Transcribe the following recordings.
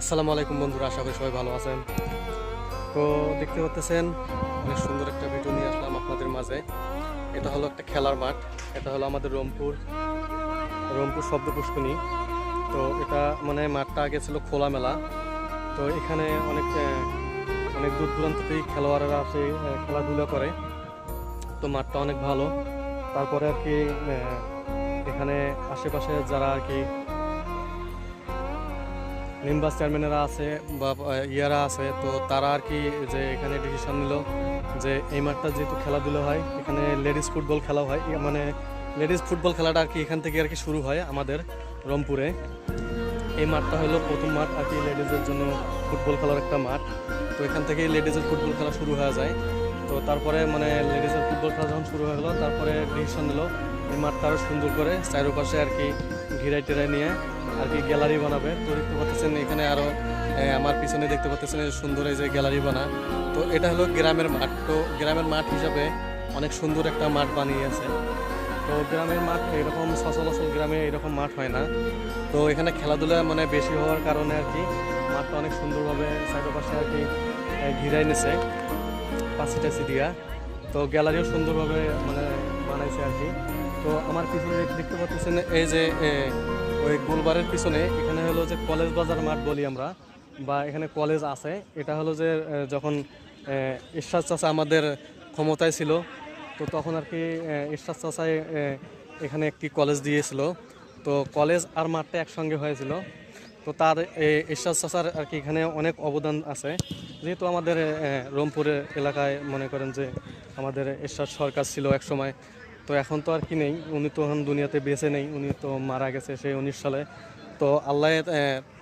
আসসালামু আলাইকুম বন্ধুরা, আশা করি সবাই ভালো আছেন। তো দেখতে পাচ্ছেন অনেক সুন্দর একটা ভিডিও নিয়ে আসলাম আপনাদের মাঝে। এটা হলো একটা খেলার মাঠ। এটা হলো আমাদের রংপুর শব্দ পুষ্করণী। তো এটা মানে মাঠটা আগে ছিল খোলামেলা। তো এখানে অনেক অনেক দূর দূরান্ত থেকে খেলোয়াড়রা আসে, খেলাধুলা করে। তো মাঠটা অনেক ভালো। তারপরে আর কি এখানে আশেপাশে যারা আর কি মেম্বার চেয়ারম্যানেরা আছে বা ইয়ারা আছে, তো তারা আর কি যে এখানে ডিসিশন নিল যে এই মাঠটা যেহেতু খেলাধুলা হয়, এখানে লেডিস ফুটবল খেলা হয়, মানে লেডিস ফুটবল খেলাটা আর কি এখান থেকে আর কি শুরু হয় আমাদের রংপুরে। এই মাঠটা হলো প্রথম মাঠ আর কি লেডিসের জন্য ফুটবল খেলার একটা মাঠ। তো এখান থেকেই লেডিসের ফুটবল খেলা শুরু হয়ে যায়। তো তারপরে মানে লেডিসের ফুটবল খেলা যখন শুরু হয়ে গেলো, তারপরে ডিসিশন নিল এই মাঠটা আরও সুন্দর করে চারপাশে আর কি ঘিরাই টেরাই নিয়ে আর কি গ্যালারি বানাবে। তো দেখতে পাচ্ছেন এখানে আরও আমার পিছনে দেখতে পাচ্ছেন সুন্দর এই যে গ্যালারি বানা। তো এটা হলো গ্রামের মাঠ। তো গ্রামের মাঠ হিসাবে অনেক সুন্দর একটা মাঠ বানিয়েছে। তো গ্রামের মাঠ এরকম সচরাচর গ্রামে এরকম মাঠ হয় না। তো এখানে খেলাধুলা মানে বেশি হওয়ার কারণে আর কি মাঠটা অনেক সুন্দরভাবে চারপাশে আর কি ঘিরাই নিছে পাঁচি টাচি দিয়া। তো গ্যালারিও সুন্দরভাবে মানে বানাইছে আর কি। তো আমার পিছনে দেখতে পাচ্ছেন এই যে ওই গোলবারের পিছনে এখানে হলো যে কলেজ বাজার মাঠ বলি আমরা, বা এখানে কলেজ আছে। এটা হলো যে যখন এরশাদ চাচা আমাদের ক্ষমতায় ছিল, তো তখন আর কি এরশাদ চাচাই এখানে একটি কলেজ দিয়েছিল। তো কলেজ আর মাঠটা একসঙ্গে হয়েছিল। তো তার এরশাদ চাচার আর কি এখানে অনেক অবদান আছে। যেহেতু আমাদের রংপুরের এলাকায় মনে করেন যে আমাদের এরশাদ সরকার ছিল এক সময়। তো এখন তো আর কি নেই, উনি তো এখন দুনিয়াতে বেঁচে নেই, উনি তো মারা গেছে সেই 19 সালে। তো আল্লাহ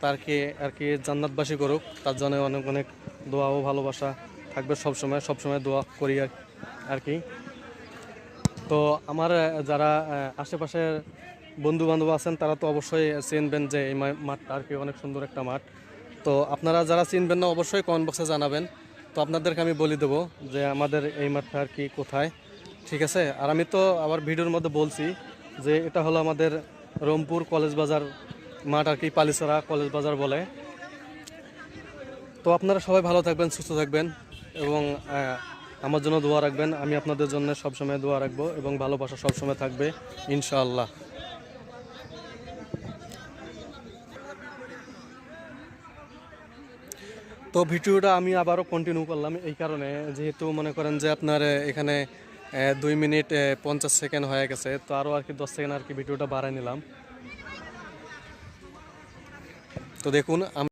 তারকে আর কি জান্নাতবাসী করুক, তার জন্য অনেক অনেক দোয়া ও ভালোবাসা থাকবে সবসময় দোয়া করি আর কি। তো আমার যারা আশেপাশের বন্ধু বান্ধব আছেন তারা তো অবশ্যই চিনবেন যে এই মাঠটা আর কি অনেক সুন্দর একটা মাঠ। তো আপনারা যারা চিনবেন না অবশ্যই কমেন্ট বক্সে জানাবেন। তো আপনাদেরকে আমি বলে দেবো যে আমাদের এই মাঠটা আর কি কোথায়, ঠিক আছে। আর আমি তো আবার ভিডিওর মধ্যে বলছি যে এটা হলো আমাদের রংপুর কলেজ বাজার মাঠ আর কি, পালিছড়া কলেজ বাজার বলে। তো আপনারা সবাই ভালো থাকবেন, সুস্থ থাকবেন এবং আমার জন্য দোয়া রাখবেন। আমি আপনাদের জন্য সবসময় দোয়া রাখবো এবং ভালোবাসা সবসময় থাকবে ইনশাআল্লাহ। তো ভিডিওটা আমি আবারও কন্টিনিউ করলাম এই কারণে, যেহেতু মনে করেন যে আপনার এখানে 2 মিনিট 50 সেকেন্ড হয়ে গেছে। তো আরও আর কি 10 সেকেন্ড আর কি ভিডিওটা বাড়াই নিলাম। তো দেখুন